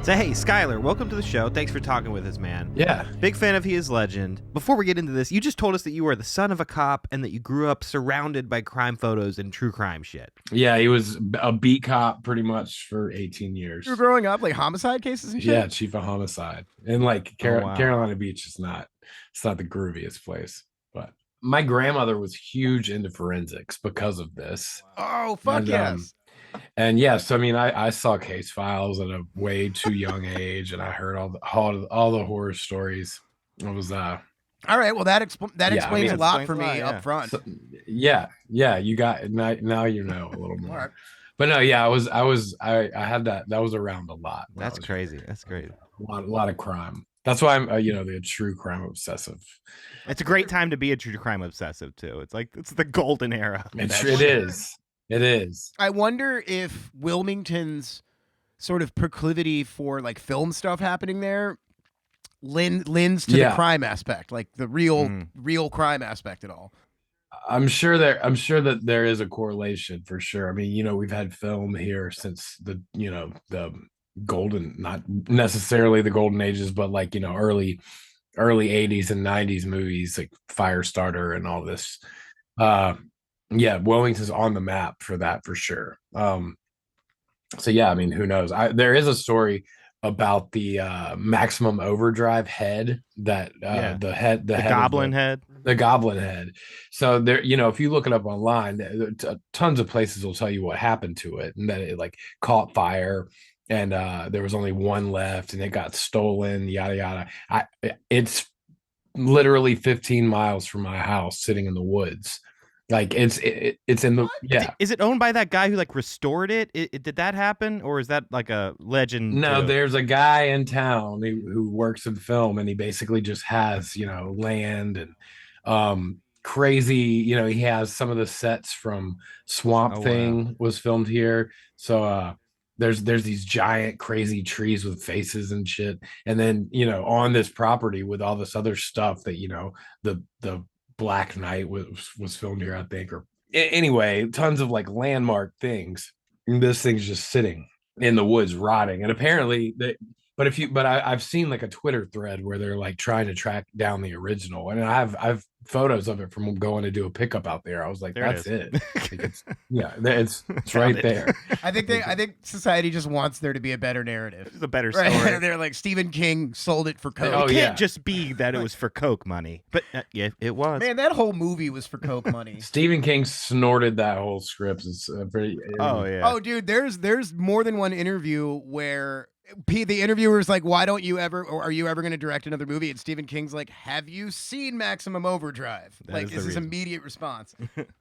So hey, Schuylar, welcome to the show. Thanks for talking with us, man. Yeah. Big fan of He Is Legend. Before we get into this, you just told us that you were the son of a cop and that you grew up surrounded by crime photos and true crime shit. Yeah, he was a beat cop pretty much for 18 years. You were growing up like homicide cases and shit? Yeah, chief of homicide. And like wow. Carolina Beach is it's not the grooviest place. But my grandmother was huge into forensics because of this. Oh, fuck And, yes. And yes, I mean, I saw case files at a way too young age, and I heard all the horror stories. It was all right. Well, that explains a lot for me up front. So, yeah, you got it. Now you know a little more. Right. But no, yeah, I had that was around a lot. That's crazy. That's great. A lot of crime. That's why I'm the true crime obsessive. It's a great time to be a true crime obsessive too. It's the golden era. It is. I wonder if Wilmington's sort of proclivity for like film stuff happening there lends to the crime aspect, like the real crime aspect at all. I'm sure that there is a correlation for sure. I mean, we've had film here since the golden, not necessarily the golden ages, but like, early 80s and 90s movies like Firestarter and all this. Yeah, Wilmington's on the map for that for sure. So yeah, I mean, who knows? There is a story about the Maximum Overdrive head that the goblin head. The goblin head. So there, if you look it up online, tons of places will tell you what happened to it and that it like caught fire and there was only one left and it got stolen, yada yada. It's literally 15 miles from my house sitting in the woods. Like it's in the Is it owned by that guy who like restored it? Did that happen, or is that like a legend? No, there's a guy in town who works in film, and he basically just has land and crazy. He has some of the sets from Swamp Thing was filmed here. So there's these giant crazy trees with faces and shit, and then on this property with all this other stuff that the Black Knight was filmed here, I think, or anyway, tons of like landmark things. And this thing's just sitting in the woods rotting. And apparently I've seen like a Twitter thread where they're like trying to track down the original, and I've photos of it from going to do a pickup out there. I was like, that's it. It's right there. I think society just wants there to be a better narrative. It's a better story. Right? They're like, Stephen King sold it for coke. It can't just be that it was for coke money. But yeah, it was. Man, that whole movie was for coke money. Stephen King snorted that whole script. It's pretty. Oh, dude, there's more than one interview where the interviewer's like, why don't you ever, or are you ever going to direct another movie? And Stephen King's like, have you seen Maximum Overdrive? Like, is his immediate response.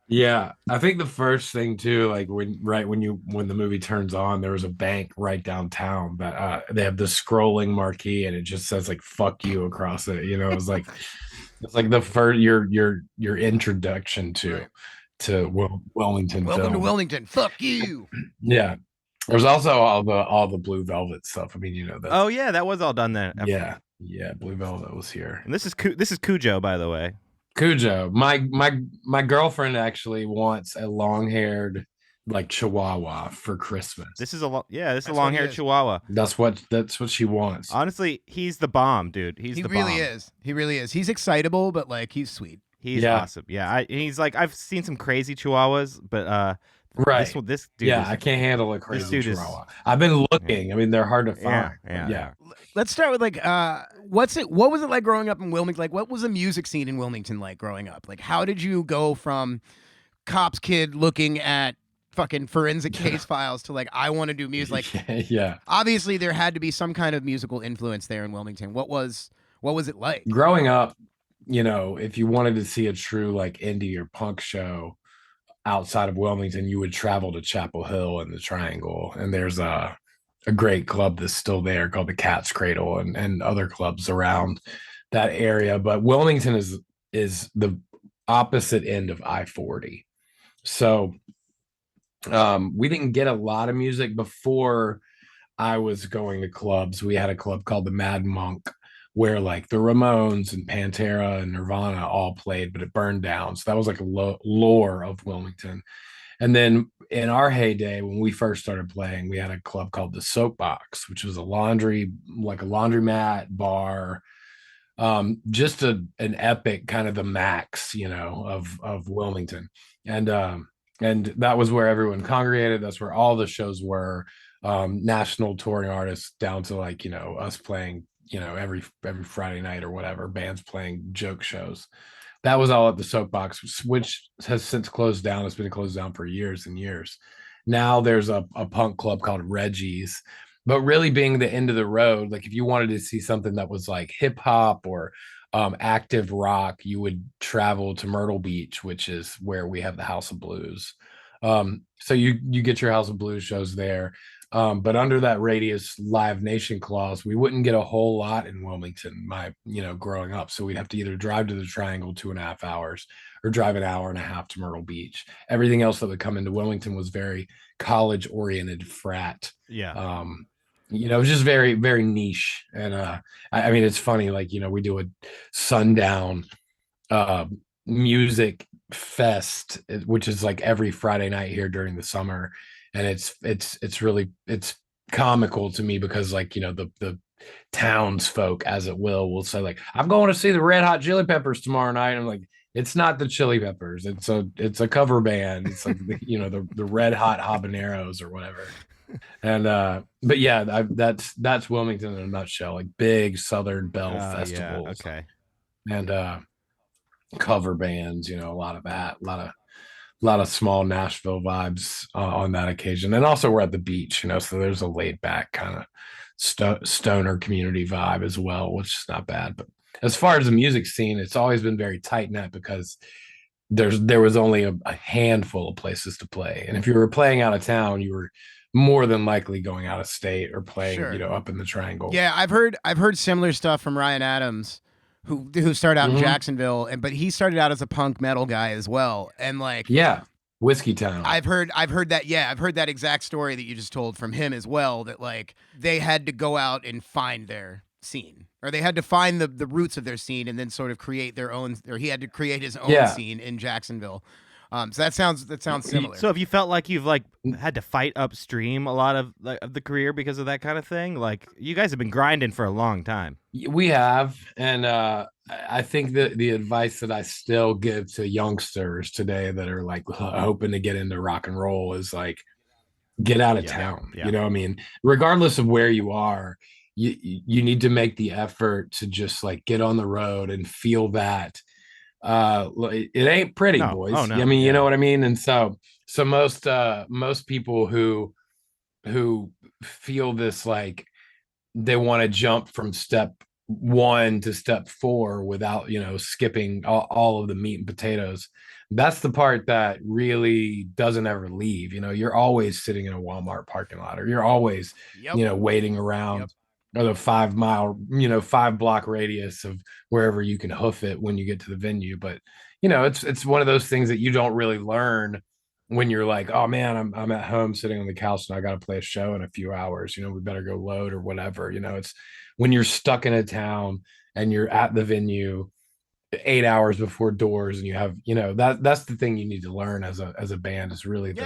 Yeah, I think the first thing too, like when the movie turns on, there was a bank right downtown that they have the scrolling marquee and it just says like "fuck you" across it. It's like the first your introduction to Wilmington. Welcome to Wilmington. Fuck you. Yeah. There's also all the Blue Velvet stuff. I mean, that. Oh yeah, that was all done then. Yeah, Blue Velvet was here. And this is Cujo, by the way. Cujo, my girlfriend actually wants a long-haired like Chihuahua for Christmas. This is a long-haired Chihuahua. That's what she wants. Honestly, he's the bomb, dude. He really is. He's excitable, but like he's sweet. He's awesome. Yeah, he's like, I've seen some crazy Chihuahuas, but right. This dude I can't handle a crazy Chihuahua. I've been looking. I mean, they're hard to find. Yeah. Let's start with like, what was it like growing up in Wilmington? Like, what was the music scene in Wilmington like growing up? Like, how did you go from cop's kid looking at fucking forensic case files to like, I want to do music? Like, obviously there had to be some kind of musical influence there in Wilmington. What was it like growing up? If you wanted to see a true like indie or punk show outside of Wilmington, you would travel to Chapel Hill and the Triangle, and there's a great club that's still there called the Cat's Cradle and other clubs around that area. But Wilmington is the opposite end of I-40. So we didn't get a lot of music before I was going to clubs. We had a club called the Mad Monk where like the Ramones and Pantera and Nirvana all played, but it burned down. So that was like a lore of Wilmington. And then in our heyday, when we first started playing, we had a club called the Soapbox, which was a laundromat bar, just an epic kind of the max, of Wilmington. And that was where everyone congregated. That's where all the shows were, national touring artists down to like, us playing, every Friday night or whatever, bands playing joke shows. That was all at the Soapbox, which has since closed down. It's been closed down for years and years. Now there's a punk club called Reggie's, but really being the end of the road, like if you wanted to see something that was like hip hop or active rock, you would travel to Myrtle Beach, which is where we have the House of Blues. So you get your House of Blues shows there. But under that Radius Live Nation clause, we wouldn't get a whole lot in Wilmington, growing up. So we'd have to either drive to the Triangle 2.5 hours or drive an hour and a half to Myrtle Beach. Everything else that would come into Wilmington was very college oriented frat. Yeah. It was just very, very niche. And I mean, it's funny, like, we do a sundown music fest, which is like every Friday night here during the summer. And it's really comical to me because, like, the townsfolk, as it will say, like, I'm going to see the Red Hot Chili Peppers tomorrow night. I'm like, it's not the Chili Peppers. It's a cover band. It's like the Red Hot Habaneros or whatever. And but yeah, that's Wilmington in a nutshell. Like big Southern Belle festivals. Yeah, okay. And cover bands, a lot of that, a lot of small Nashville vibes on that occasion. And also we're at the beach, so there's a laid back kind of stoner community vibe as well, which is not bad. But as far as the music scene, it's always been very tight knit because there was only a handful of places to play. And if you were playing out of town, you were more than likely going out of state or playing, up in the Triangle. Yeah, I've heard similar stuff from Ryan Adams, who started out in Jacksonville, but he started out as a punk metal guy as well. And like, yeah, Whiskey Town. I've heard that. Yeah, I've heard that exact story that you just told from him as well. That like they had to go out and find their scene, or they had to find the roots of their scene and then sort of create their own. Or he had to create his own scene in Jacksonville. So that sounds similar. So have you felt like you've like had to fight upstream a lot of the career because of that kind of thing? Like you guys have been grinding for a long time. We have, and I think that the advice that I still give to youngsters today that are like hoping to get into rock and roll is like, get out of town. Yeah. You know what I mean? Regardless of where you are, you need to make the effort to just like get on the road and feel that. It ain't pretty, boys. Oh, no. I mean, you know what I mean? And so most people who feel this like they want to jump from step 1 to step 4 without, skipping all of the meat and potatoes. That's the part that really doesn't ever leave. You're always sitting in a Walmart parking lot, or you're always, waiting around. Or the 5 mile, 5 block radius of wherever you can hoof it when you get to the venue. But, it's one of those things that you don't really learn when you're like, oh man, I'm at home sitting on the couch and I got to play a show in a few hours, we better go load or whatever. It's when you're stuck in a town and you're at the venue 8 hours before doors and you have, that's the thing you need to learn as a band is really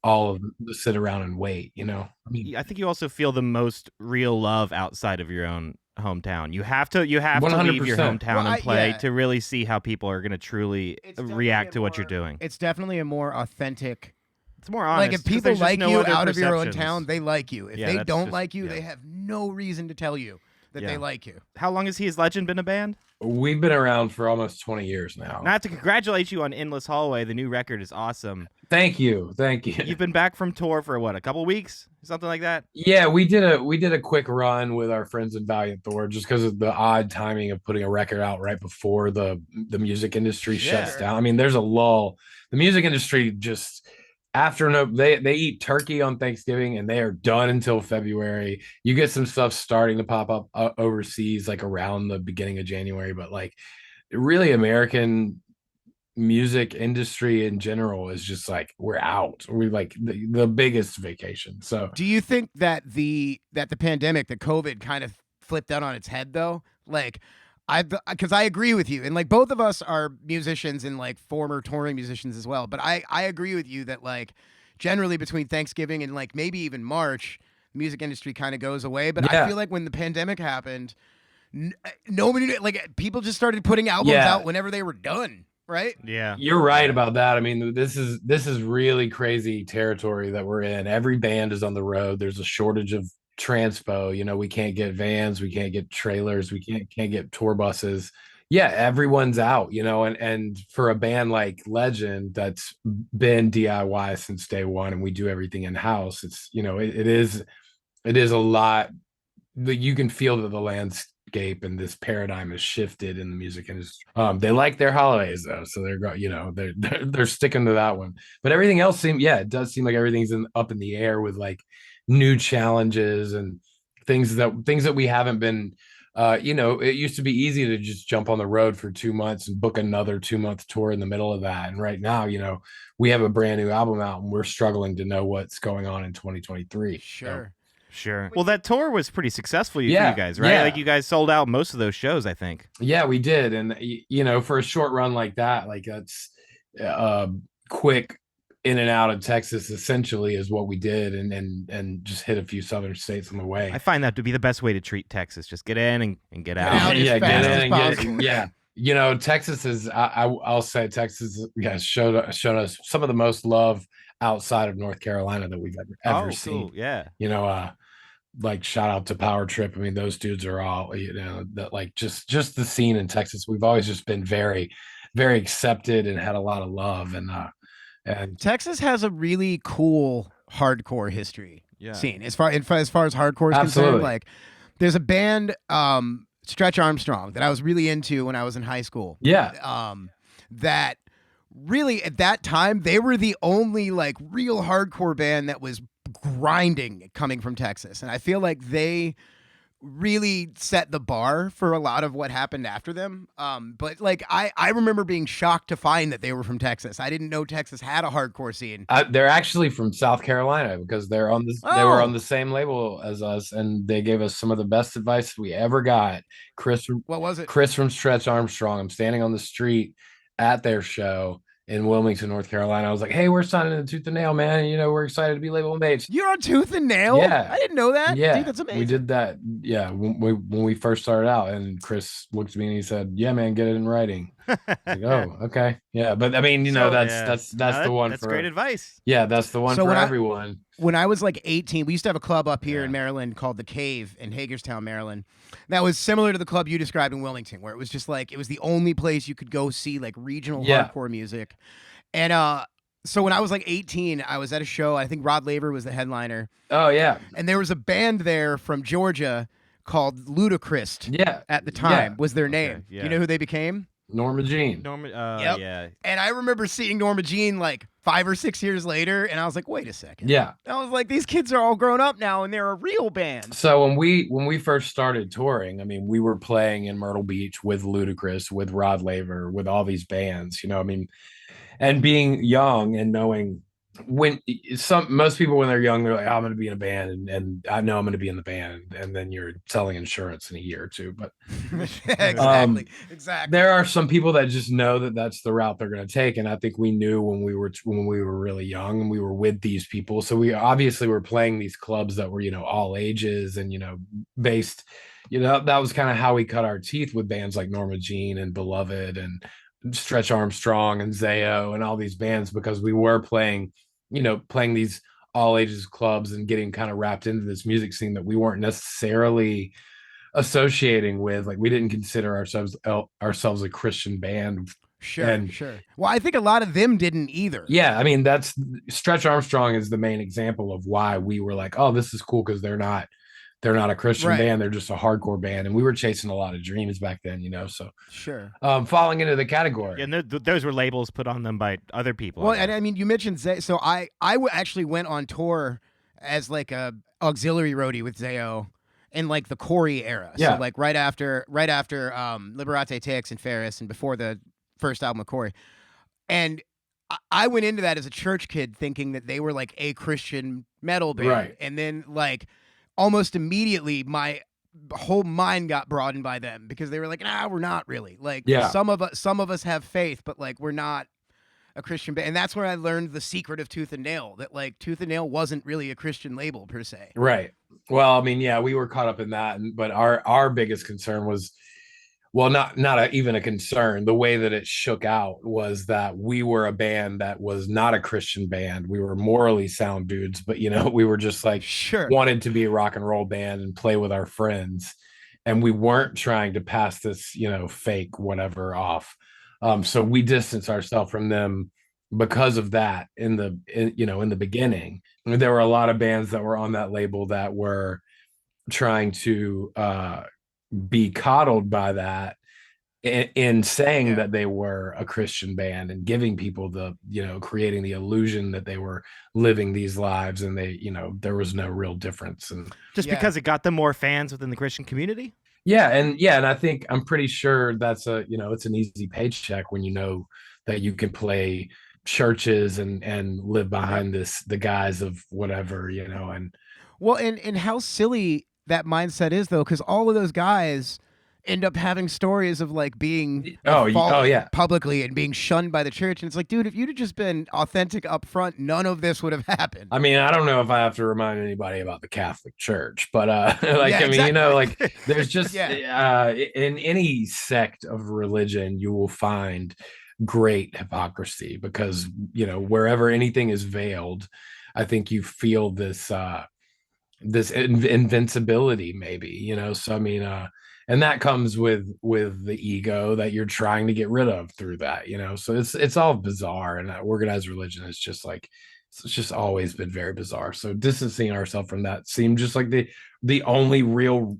all of the sit around and wait, I mean, I think you also feel the most real love outside of your own hometown. You have to 100%. leave your hometown and play to really see how people are going to truly react to what you're doing. It's definitely a more authentic. It's more honest. Like if people like you out of your own town, they like you. If they don't like you, they have no reason to tell you that they like you. How long has He Is Legend been a band? We've been around for almost 20 years now. And I have to congratulate you on Endless Hallway. The new record is awesome. Thank you. You've been back from tour for what, a couple weeks? Something like that? Yeah, we did a quick run with our friends at Valiant Thor just because of the odd timing of putting a record out right before the music industry shuts down. I mean, there's a lull. The music industry just they eat turkey on Thanksgiving and they are done until February. You get some stuff starting to pop up overseas like around the beginning of January, but like really American music industry in general is just like we're out. We're like the biggest vacation. So do you think that the pandemic, the COVID kind of flipped that on its head though? Like Because I agree with you, and like both of us are musicians and like former touring musicians as well. But I agree with you that like generally between Thanksgiving and like maybe even March, the music industry kind of goes away. But I feel like when the pandemic happened, nobody knew, like people just started putting albums out whenever they were done. Right? Yeah, you're right about that. I mean, this is really crazy territory that we're in. Every band is on the road. There's a shortage of transpo. You know, we can't get vans, we can't get trailers, we can't get tour buses. Yeah, everyone's out, you know, and for a band like Legend that's been DIY since day one and we do everything in house, it's, you know, it is a lot that you can feel that the landscape and this paradigm has shifted in the music industry. They like their holidays though, so they're sticking to that one. But everything else it does seem like everything's up in the air with like new challenges and things that we haven't been. It used to be easy to just jump on the road for 2 months and book another 2-month tour in the middle of that. And right now, we have a brand new album out and we're struggling to know what's going on in 2023. Sure. Sure. Well, that tour was pretty successful for you guys, right? Yeah. Like you guys sold out most of those shows, I think. Yeah, we did. And, for a short run like that, like that's quick in and out of Texas essentially is what we did and just hit a few southern states on the way. I find that to be the best way to treat Texas. Just get in and get out. Get in and get. Yeah. Texas is, I'll say Texas showed us some of the most love outside of North Carolina that we've ever seen. Cool. Yeah. Like shout out to Power Trip. I mean, those dudes are all, that like just the scene in Texas. We've always just been very, very accepted and had a lot of love. And Texas has a really cool hardcore history scene as far as hardcore is concerned. Like there's a band, Stretch Armstrong, that I was really into when I was in high school. Yeah. That really at that time they were the only like real hardcore band that was grinding coming from Texas, and I feel like they really set the bar for a lot of what happened after them. But like I remember being shocked to find that they were from Texas. I didn't know Texas had a hardcore scene. They're actually from South Carolina because they were on the same label as us, and they gave us some of the best advice we ever got. What was it? Chris from Stretch Armstrong. I'm standing on the street at their show in Wilmington, North Carolina. I was like, hey, we're signing to Tooth and Nail, man. We're excited to be label mates. You're on Tooth and Nail? Yeah. I didn't know that. Yeah. Dude, that's amazing. We did that. Yeah. When we first started out, and Chris looked at me and he said, yeah, man, get it in writing. Like, oh, okay. Yeah. But I mean, that's the one. That's great advice. Yeah. That's the one for everyone. When I was like 18, we used to have a club up here in Maryland called The Cave in Hagerstown, Maryland. That was similar to the club you described in Wilmington, where it was just like, it was the only place you could go see like regional hardcore music. And so when I was like 18, I was at a show. I think Rod Laver was the headliner. Oh, yeah. And there was a band there from Georgia called Ludacris. Yeah. At the time was their name. Okay, yeah. You know who they became? Norma Jean. Yep. Yeah. And I remember seeing Norma Jean like 5 or 6 years later, and I was like, wait a second. Yeah. I was like, these kids are all grown up now, and they're a real band. So when we first started touring, I mean, we were playing in Myrtle Beach with Ludacris, with Rod Laver, with all these bands, I mean, and being young and knowing most people when they're young, they're like, I'm going to be in a band and I know I'm going to be in the band. And then you're selling insurance in a year or two. But exactly. There are some people that just know that that's the route they're going to take. And I think we knew when we were really young and we were with these people. So we obviously were playing these clubs that were, all ages and, based, that was kind of how we cut our teeth with bands like Norma Jean and Beloved and Stretch Armstrong and Zayo and all these bands, because we were playing these all ages clubs and getting kind of wrapped into this music scene that we weren't necessarily associating with. Like we didn't consider ourselves a Christian band. Sure. Well, I think a lot of them didn't either. Yeah. I mean, that's Stretch Armstrong is the main example of why we were like, oh, this is cool. Cause they're not a Christian band. They're just a hardcore band. And we were chasing a lot of dreams back then, so. Sure. Falling into the category. And those were labels put on them by other people. Well, and I mean, you mentioned Zayo. So I actually went on tour as like a auxiliary roadie with Zayo in like the Corey era. Yeah. So like right after Liberate Tex and Ferris and before the first album of Corey. And I went into that as a church kid thinking that they were like a Christian metal band. Right. And then like, almost immediately, my whole mind got broadened by them because they were like, nah, we're not really. Like Yeah. some of us have faith, but like we're not a Christian band. And that's where I learned the secret of Tooth and Nail, that like Tooth and Nail wasn't really a Christian label per se. Right. Well, I mean, yeah, we were caught up in that, but our biggest concern was, well, not even a concern. The way that it shook out was that we were a band that was not a Christian band. We were morally sound dudes, but we were just like Sure. wanted to be a rock and roll band and play with our friends, and we weren't trying to pass this fake whatever off. So we distanced ourselves from them because of that in the beginning. There were a lot of bands that were on that label that were trying to be coddled by that in saying that they were a Christian band and giving people the creating the illusion that they were living these lives, and they there was no real difference. And just because it got them more fans within the Christian community. And I think I'm pretty sure that's it's an easy paycheck when you know that you can play churches and live behind the guise of whatever, and well, and how silly that mindset is though, because all of those guys end up having stories of like being publicly and being shunned by the church, and it's like, dude, if you'd have just been authentic up front, none of this would have happened. I mean, I don't know if I have to remind anybody about the Catholic Church, but like there's just in any sect of religion you will find great hypocrisy, because wherever anything is veiled, I think you feel this invincibility maybe, so I mean and that comes with the ego that you're trying to get rid of through that, so it's all bizarre. And organized religion is just like, it's just always been very bizarre. So distancing ourselves from that seemed just like the only real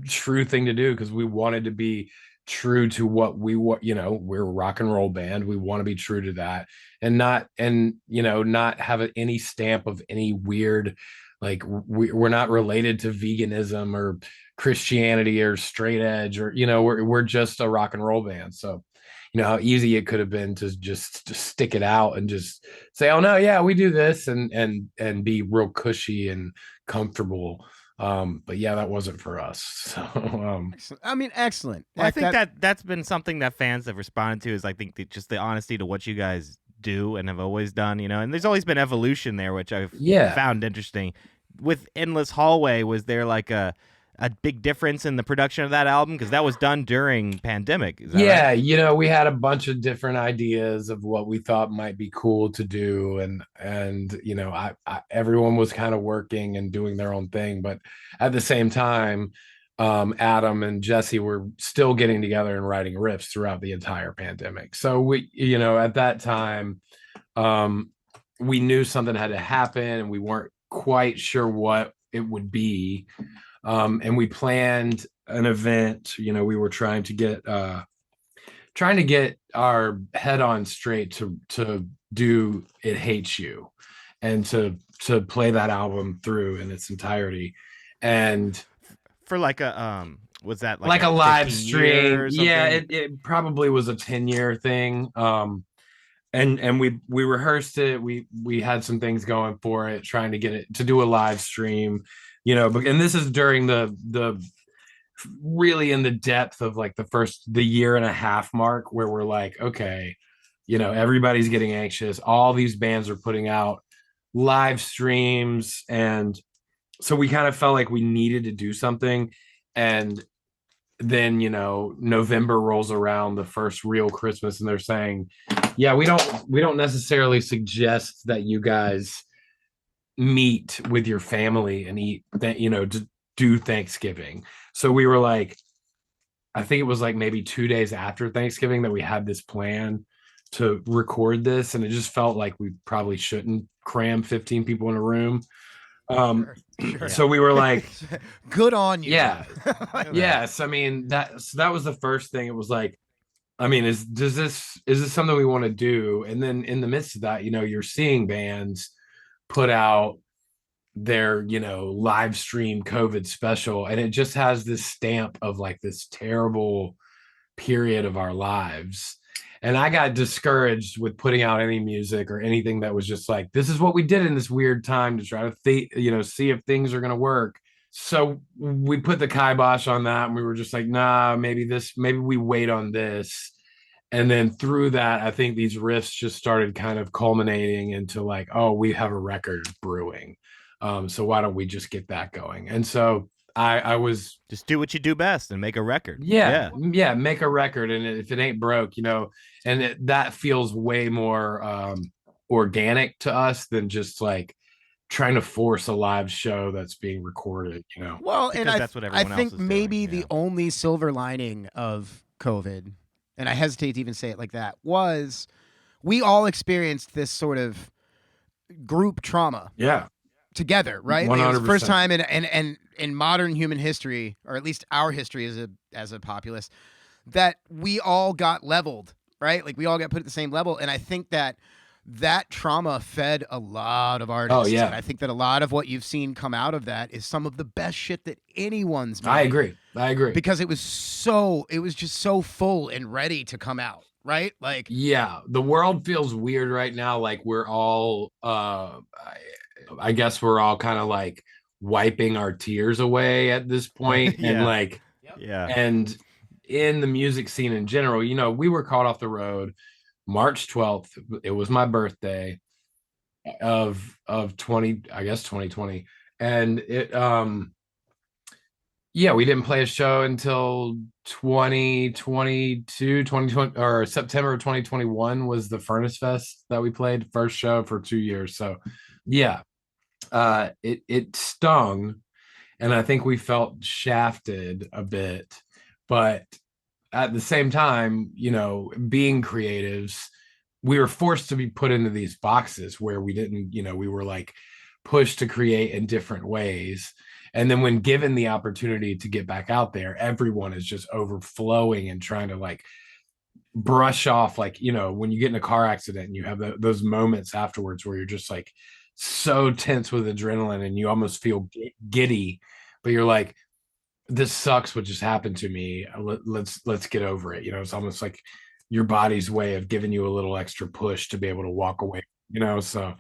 true thing to do, because we wanted to be true to what we want. We're a rock and roll band. We want to be true to that, and not have any stamp of any weird, like we're not related to veganism or Christianity or straight edge, or we're just a rock and roll band. So how easy it could have been to just stick it out and just say, oh no, yeah, we do this, and be real cushy and comfortable. But yeah, that wasn't for us. So I mean, excellent. Well, I think that's been something that fans have responded to, is I think just the honesty to what you guys do and have always done, and there's always been evolution there, which I've found interesting. With Endless Hallway, was there like a big difference in the production of that album, because that was done during pandemic? Is that right? We had a bunch of different ideas of what we thought might be cool to do, and I everyone was kind of working and doing their own thing, but at the same time Adam and Jesse were still getting together and writing riffs throughout the entire pandemic. So we at that time we knew something had to happen, and we weren't quite sure what it would be. And we planned an event. We were trying to get our head on straight to do It Hates You, and to play that album through in its entirety, and for like a was that like a live stream? Yeah, it probably was a 10-year thing. And we rehearsed it. We had some things going for it, trying to get it to do a live stream. And this is during the really in the depth of like the year and a half mark, where we're like, okay, everybody's getting anxious. All these bands are putting out live streams. And so we kind of felt like we needed to do something. And then, November rolls around, the first real Christmas, and they're saying, yeah, we don't necessarily suggest that you guys meet with your family and eat that, to do Thanksgiving. So we were like, I think it was like maybe 2 days after Thanksgiving that we had this plan to record this, and it just felt like we probably shouldn't cram 15 people in a room. So we were like, good on you. Yeah. Yes. I mean, that was the first thing. It was like, I mean, is this something we want to do? And then in the midst of that, you're seeing bands put out their, live stream COVID special, and it just has this stamp of like this terrible period of our lives. And I got discouraged with putting out any music or anything that was just like, this is what we did in this weird time to try to see if things are going to work. So we put the kibosh on that, and we were just like, nah, maybe we wait on this. And then through that, I think these riffs just started kind of culminating into like, oh, we have a record brewing. So why don't we just get that going? And so I was just do what you do best and make a record. Yeah, make a record, and if it ain't broke, and that feels way more organic to us than just like trying to force a live show that's being recorded. Well, because and that's what everyone I think else is maybe doing, the only silver lining of COVID, and I hesitate to even say it like that, was we all experienced this sort of group trauma. Yeah. Together, right? 100%. Like it was the first time in modern human history, or at least our history as a populace, that we all got leveled, right? Like we all got put at the same level. And I think that trauma fed a lot of artists. Oh, yeah. And I think that a lot of what you've seen come out of that is some of the best shit that anyone's made. I agree. Because it was just so full and ready to come out. Right? Like, yeah, the world feels weird right now. Like we're all, I guess we're all kind of like wiping our tears away at this point. Yeah. And like, and in the music scene in general, we were caught off the road March 12th. It was my birthday of 2020. And it, we didn't play a show until 2020 or September of 2021 was the Furnace Fest that we played, first show for 2 years. So yeah, it stung, and I think we felt shafted a bit, but at the same time, being creatives, we were forced to be put into these boxes where we didn't, we were like pushed to create in different ways. And then when given the opportunity to get back out there, everyone is just overflowing and trying to like brush off, like, when you get in a car accident and you have those moments afterwards where you're just like so tense with adrenaline and you almost feel giddy, but you're like, this sucks what just happened to me. Let's get over it. It's almost like your body's way of giving you a little extra push to be able to walk away, so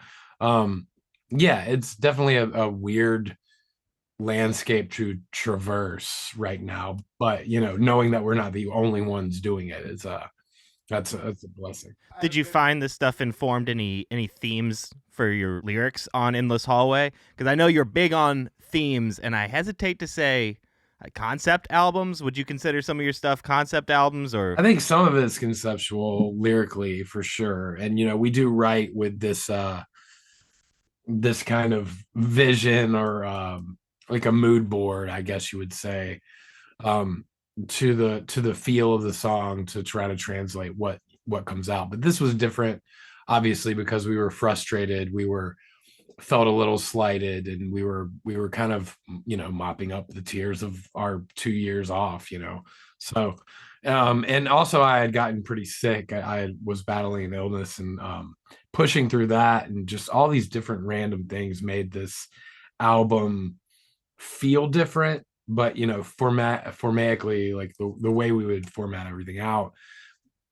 it's definitely a weird landscape to traverse right now, but knowing that we're not the only ones doing it is that's a blessing. Did you find this stuff informed any themes for your lyrics on Endless Hallway? Because I know you're big on themes, and I hesitate to say concept albums. Would you consider some of your stuff concept albums? Or I think some of it's conceptual lyrically for sure, and we do write with this this kind of vision or like a mood board, I guess you would say, to the feel of the song to try to translate what comes out. But this was different, obviously, because we were frustrated, felt a little slighted, and we were kind of mopping up the tears of our 2 years off, so and also I had gotten pretty sick. I was battling an illness, and pushing through that, and just all these different random things made this album feel different, but formatically, like the way we would format everything out,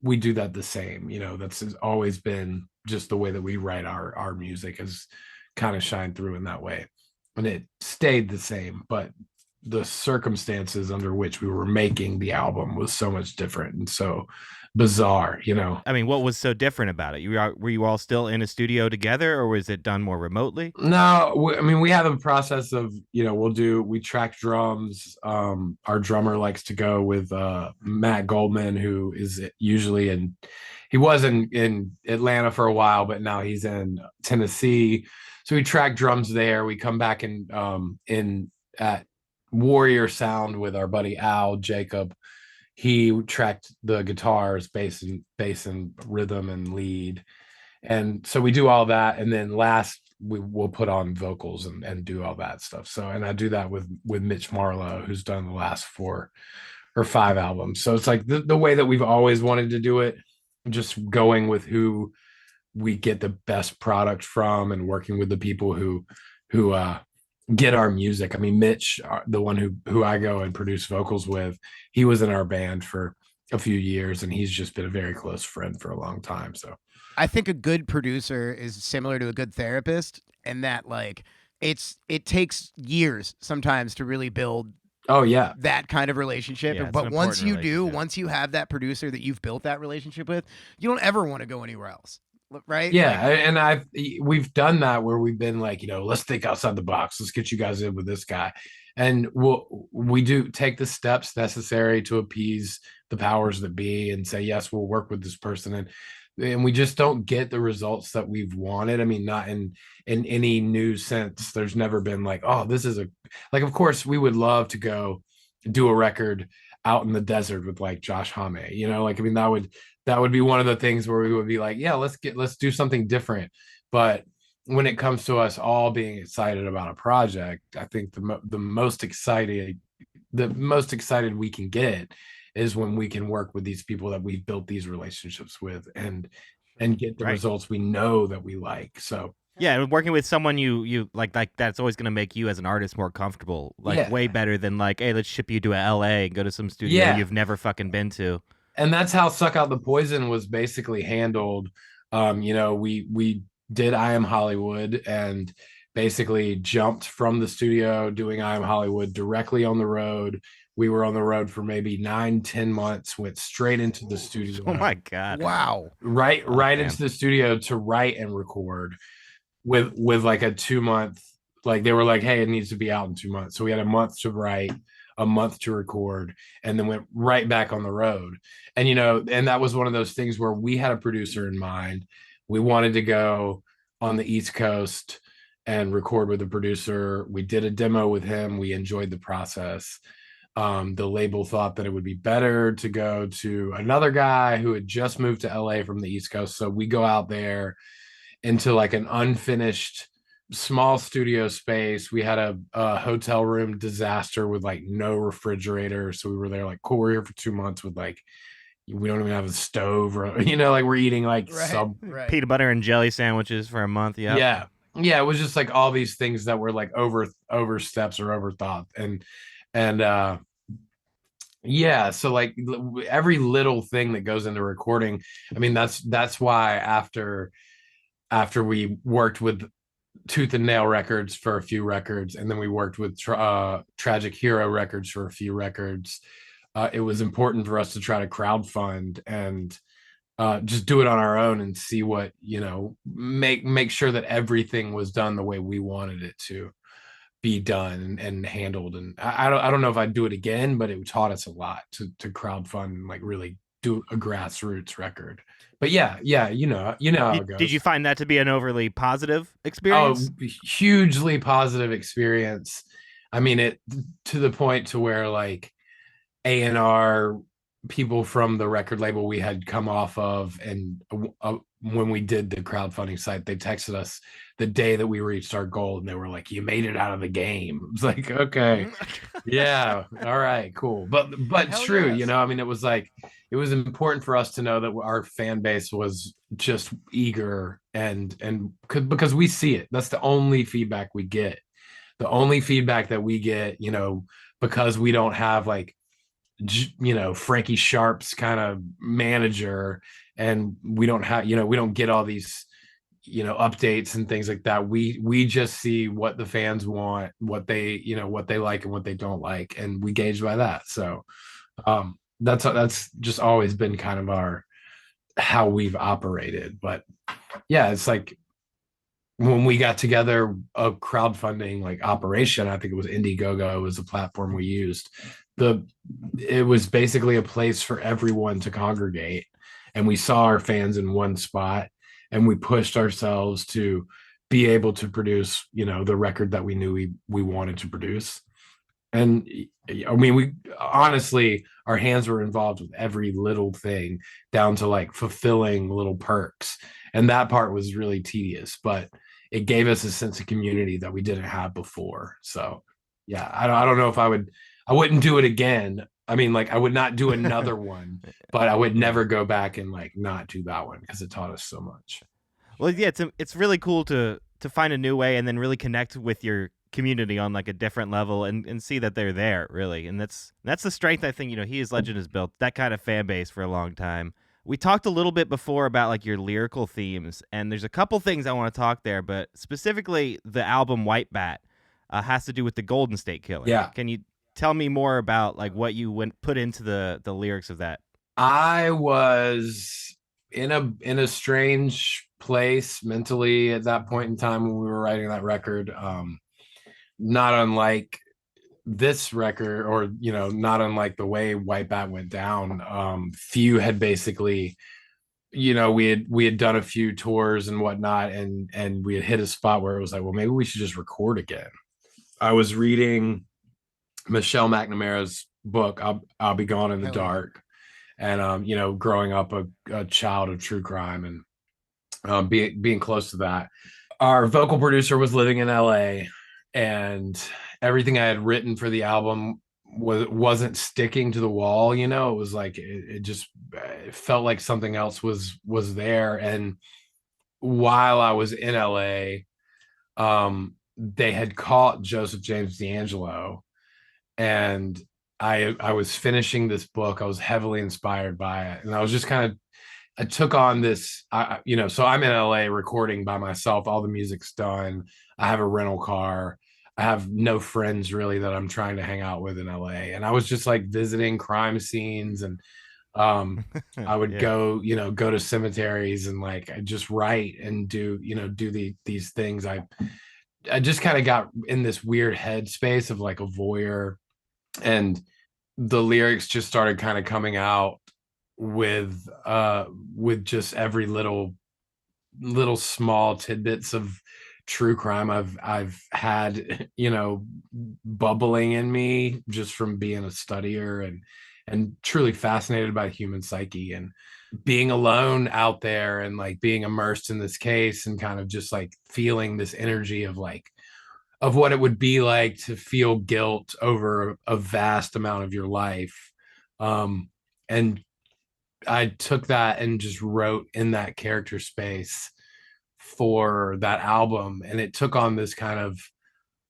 we do that the same. That's always been just the way that we write our music, has kind of shined through in that way, and it stayed the same, but the circumstances under which we were making the album was so much different and so bizarre. I mean, what was so different about it? Were you all still in a studio together, or was it done more remotely? No, we have a process of, we track drums. Our drummer likes to go with Matt Goldman, who is usually he was in Atlanta for a while, but now he's in Tennessee. So we track drums there. We come back in at Warrior Sound with our buddy Al Jacob. He tracked the guitars, bass and rhythm and lead. And so we do all that. And then last we will put on vocals and do all that stuff. So, and I do that with Mitch Marlowe, who's done the last 4 or 5 albums. So it's like the way that we've always wanted to do it, just going with who we get the best product from and working with the people who get our music. I mean, Mitch, the one who I go and produce vocals with, he was in our band for a few years, and he's just been a very close friend for a long time. So I think a good producer is similar to a good therapist, and that like it takes years sometimes to really build Oh yeah, that kind of relationship. Yeah, But once you do, relationship. once you have that producer that you've built that relationship with, you don't ever want to go anywhere else. Right? Yeah, and we've done that where we've been like, let's think outside the box. Let's get you guys in with this guy. And we do take the steps necessary to appease the powers that be and say, yes, we'll work with this person. And we just don't get the results that we've wanted. I mean, not in any new sense. There's never been like, oh, this is like, of course, we would love to go do a record out in the desert with like Josh Homme, like, I mean, that would be one of the things where we would be like, yeah, let's do something different. But when it comes to us all being excited about a project, I think the most excited we can get is when we can work with these people that we've built these relationships with and get the results we know that we like. So yeah, working with someone you like that's always going to make you as an artist more comfortable, like way better than like, hey, let's ship you to LA and go to some studio you've never fucking been to. And that's how Suck Out the Poison was basically handled. We did I Am Hollywood and basically jumped from the studio doing I Am Hollywood directly on the road. We were on the road for maybe 9-10 months, went straight into the studio. Oh my God. Wow. Right into the studio to write and record with like a 2-month, like they were like, hey, it needs to be out in 2 months. So we had a month to write, a month to record, and then went right back on the road. And, and that was one of those things where we had a producer in mind. We wanted to go on the East Coast and record with a producer. We did a demo with him. We enjoyed the process. The label thought that it would be better to go to another guy who had just moved to LA from the East Coast. So we go out there into like an unfinished small studio space. We had a hotel room disaster with like no refrigerator. So we were there like, cool, we're here for 2 months with like, we don't even have a stove or, like we're eating like peanut butter and jelly sandwiches for a month. Yeah. It was just like all these things that were like oversteps or overthought. And so like every little thing that goes into recording, I mean, that's why after we worked with Tooth and Nail Records for a few records, and then we worked with Tragic Hero Records for a few records, it was important for us to try to crowdfund and just do it on our own and see what, make sure that everything was done the way we wanted it to be done and handled. And I don't know if I'd do it again, but it taught us a lot to crowdfund and like really do a grassroots record. But yeah, how it goes. Did you find that to be an overly positive experience? Oh, hugely positive experience. I mean, it to the point to where like A&R people from the record label we had come off of, and when we did the crowdfunding site, they texted us the day that we reached our goal, and they were like, "You made it out of the game." It's like, okay, yeah, all right, cool, but true, yes. I mean, it was like, it was important for us to know that our fan base was just eager and because we see it. That's the only feedback we get. The only feedback that we get, because we don't have like, Frankie Sharp's kind of manager, and we don't have, we don't get all these, updates and things like that. We just see what the fans want, what they like and what they don't like, and we gauge by that. So that's just always been kind of how we've operated. But yeah, it's like when we got together a crowdfunding like operation, I think it was Indiegogo was the platform we used. It was basically a place for everyone to congregate, and we saw our fans in one spot, and we pushed ourselves to be able to produce, the record that we knew we wanted to produce. And I mean, we honestly, our hands were involved with every little thing down to like fulfilling little perks. And that part was really tedious, but it gave us a sense of community that we didn't have before. So yeah, I don't know if I wouldn't do it again. I mean, like I would not do another one, but I would never go back and like not do that one because it taught us so much. Well, yeah, it's really cool to find a new way and then really connect with your community on like a different level and see that they're there, really. And that's the strength I think, He Is Legend has built, that kind of fan base for a long time. We talked a little bit before about like your lyrical themes, and there's a couple things I want to talk there, but specifically the album White Bat has to do with the Golden State Killer. Yeah. Can you tell me more about like what you put into the lyrics of that? I was in a strange place mentally at that point in time when we were writing that record. Not unlike this record, or not unlike the way White Bat went down. Few had basically, we had done a few tours and whatnot, and we had hit a spot where it was like, well, maybe we should just record again. I was reading Michelle McNamara's book, I'll Be Gone in the Dark, and growing up a child of true crime, and being close to that. Our vocal producer was living in LA, and everything I had written for the album wasn't sticking to the wall. It was like it felt like something else was there. And while I was in LA, they had caught Joseph James D'Angelo, and I was finishing this book. I was heavily inspired by it, and I was just I took on this, so I'm in LA recording by myself. All the music's done. I have a rental car. I have no friends really that I'm trying to hang out with in LA. And I was just like visiting crime scenes, and I would go to cemeteries and like just write and do these things. I just kind of got in this weird headspace of like a voyeur, and the lyrics just started kind of coming out with just every little small tidbits of true crime I've had, bubbling in me just from being a studier and truly fascinated by the human psyche, and being alone out there, and like being immersed in this case, and kind of just like feeling this energy of what it would be like to feel guilt over a vast amount of your life. And I took that and just wrote in that character space for that album, and it took on this kind of,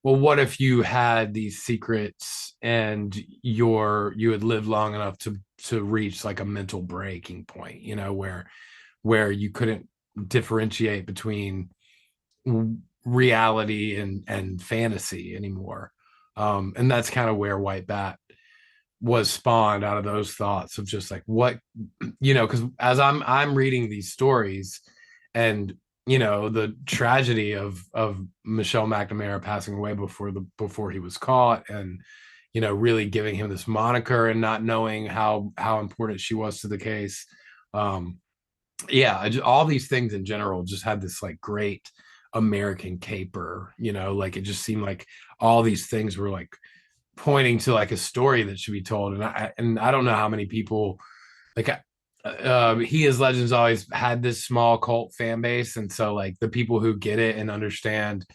well, what if you had these secrets and you had lived long enough to reach like a mental breaking point, where you couldn't differentiate between reality and fantasy anymore. And that's kind of where White Bat was spawned, out of those thoughts of just like what, because as I'm reading these stories, and the tragedy of Michelle McNamara passing away before he was caught, and really giving him this moniker and not knowing how important she was to the case. All these things in general just had this like great American caper, like it just seemed like all these things were like pointing to like a story that should be told. And I don't know how many people like He Is Legend's always had this small cult fan base, and so like the people who get it and understand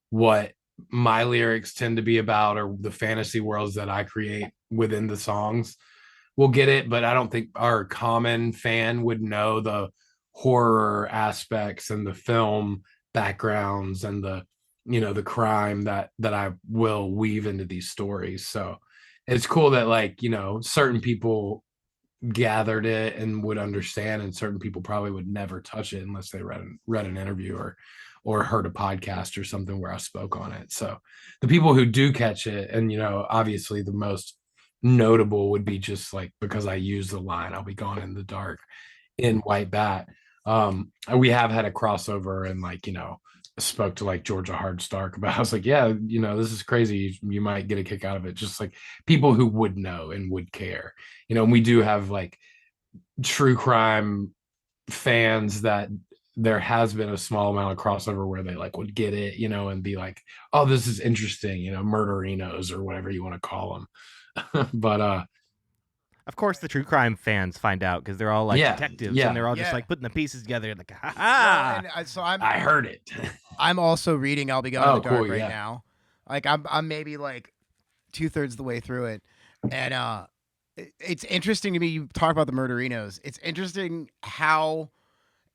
what my lyrics tend to be about, or the fantasy worlds that I create within the songs, will get it. But I don't think our common fan would know the horror aspects and the film backgrounds and the crime that I will weave into these stories. So it's cool that like certain people gathered it and would understand, and certain people probably would never touch it unless they read an interview or heard a podcast or something where I spoke on it. So the people who do catch it, and obviously the most notable would be just like, because I use the line "I'll be gone in the dark" in White Bat. We have had a crossover, and like spoke to like Georgia Hardstark about, I was like, yeah, this is crazy, you might get a kick out of it. Just like people who would know and would care, and we do have like true crime fans that there has been a small amount of crossover where they like would get it, and be like, oh, this is interesting, murderinos or whatever you want to call them. But of course, the true crime fans find out because they're all like detectives, and they're all just like putting the pieces together, like, ha ha. I heard it. I'm also reading "I'll Be Gone in the Dark" right now. Like I'm maybe like 2/3 the way through it, and it's interesting to me. You talk about the murderinos. It's interesting how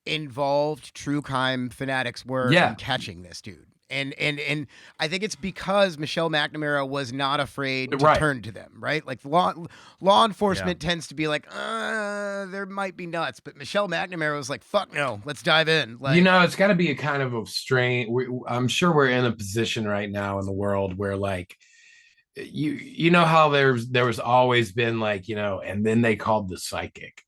involved true crime fanatics were in catching this dude. And I think it's because Michelle McNamara was not afraid to turn to them, right? Like law enforcement tends to be like, there might be nuts, but Michelle McNamara was like, fuck no, let's dive in. Like, it's got to be a kind of a strain. I'm sure we're in a position right now in the world where like, you know how there was always been like, and then they called the psychic,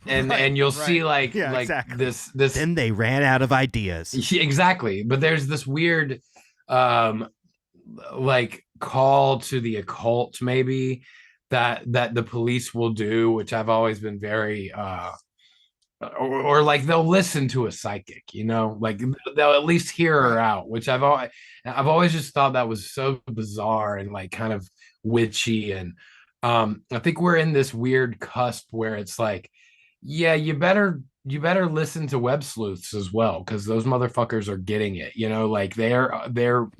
and you'll see like exactly. this then they ran out of ideas. Exactly. But there's this weird like call to the occult maybe that the police will do, which I've always been very or like they'll listen to a psychic, like they'll at least hear her out, which I've always just thought that was so bizarre and like kind of witchy. And I think we're in this weird cusp where it's like, yeah, you better listen to web sleuths as well, because those motherfuckers are getting it, like they're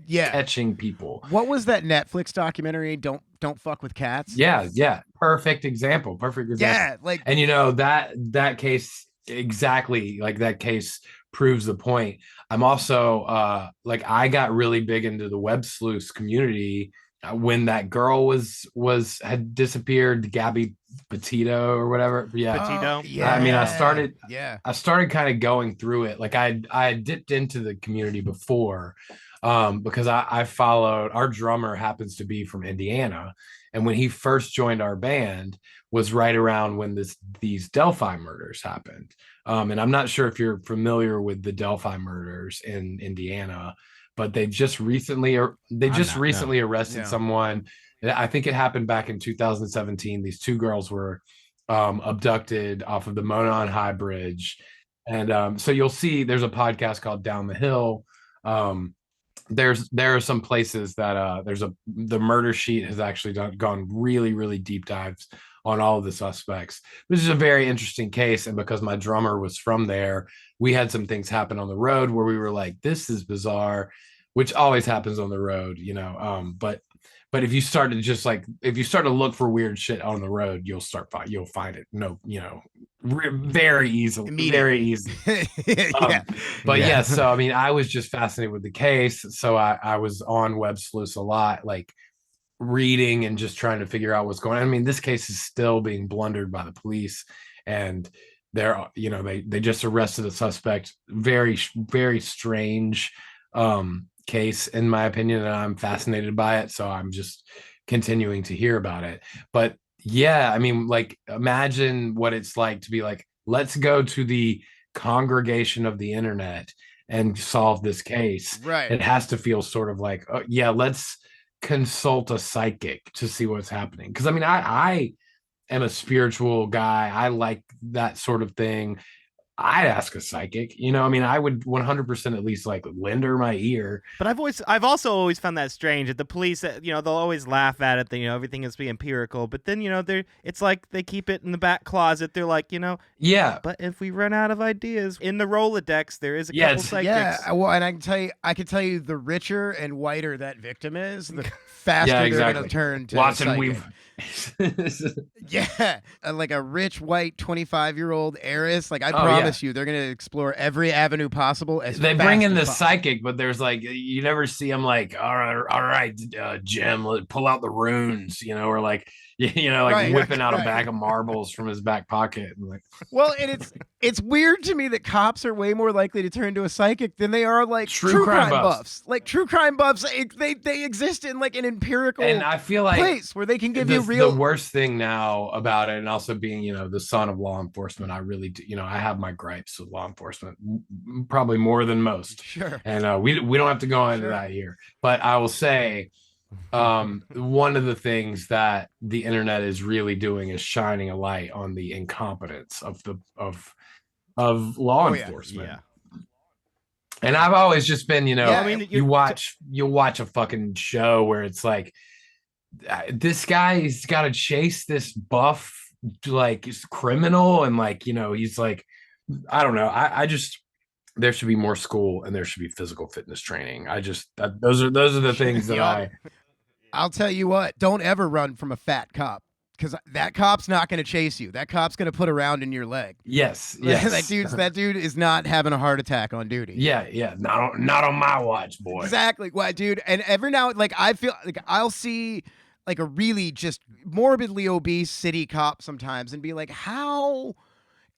catching people. What was that Netflix documentary? Don't fuck with cats. Yeah, perfect example. Yeah, like, and that case, exactly, like that case proves the point. I'm also like, I got really big into the web sleuths community when that girl had disappeared, Gabby Petito or whatever. Petito. I mean, I started kind of going through it. Like I had dipped into the community before, because I followed, our drummer happens to be from Indiana, and when he first joined our band was right around when these Delphi murders happened. And I'm not sure if you're familiar with the Delphi murders in Indiana, but they just recently arrested someone. I think it happened back in 2017. These two girls were abducted off of the Monon High Bridge. And so you'll see there's a podcast called Down the Hill. There are some places that the murder sheet has actually gone really, really deep dives on all of the suspects. This is a very interesting case. And because my drummer was from there, we had some things happen on the road where we were like, this is bizarre, which always happens on the road, but if you start to look for weird shit on the road, you'll find it. Very easily, very easy. So I mean, I was just fascinated with the case. So I was on Web Sleuths a lot, like reading and just trying to figure out what's going on. I mean, this case is still being blundered by the police, and they just arrested a suspect. Very, very strange case, in my opinion, and I'm fascinated by it. So I'm just continuing to hear about it. But yeah, I mean, like, imagine what it's like to be like, let's go to the congregation of the internet and solve this case. Right. It has to feel sort of like, oh, yeah, let's consult a psychic to see what's happening. Because I mean, I am a spiritual guy. I like that sort of thing. I'd ask a psychic, I mean, I would 100% at least like lend her my ear. But I've also always found that strange that the police, they'll always laugh at it, that, everything is be empirical, but then, it's like they keep it in the back closet. They're like, yeah, but if we run out of ideas in the Rolodex, there is a couple psychics. Yeah. Well, and I can tell you the richer and whiter that victim is, the faster they're going to turn to Watson, we've like a rich white 25-year-old heiress. Like, I promise you, they're going to explore every avenue possible. They bring in the psychic, but there's like, you never see them like, all right, Jim, pull out the runes, or like, whipping out a bag of marbles from his back pocket. And like, well, and it's weird to me that cops are way more likely to turn to a psychic than they are like true crime buffs. Like, true crime buffs, they exist in like an empirical, and I feel like place where they can give you real. The worst thing now about it, and also being the son of law enforcement, I really do, I have my gripes with law enforcement, probably more than most. Sure. And we don't have to go into that here, but I will say, one of the things that the internet is really doing is shining a light on the incompetence of law enforcement. Yeah. And I've always just been, I mean, you'll watch a fucking show where it's like, this guy's got to chase this buff like criminal, and like, he's like, I don't know. I just, there should be more school, and there should be physical fitness training. Those are the things that I'll tell you what, don't ever run from a fat cop, because that cop's not going to chase you. That cop's going to put a round in your leg. Yes. That dude is not having a heart attack on duty. Yeah. Not on my watch, boy. Exactly. What, dude? And every now, like, I feel like I'll see like a really just morbidly obese city cop sometimes and be like, how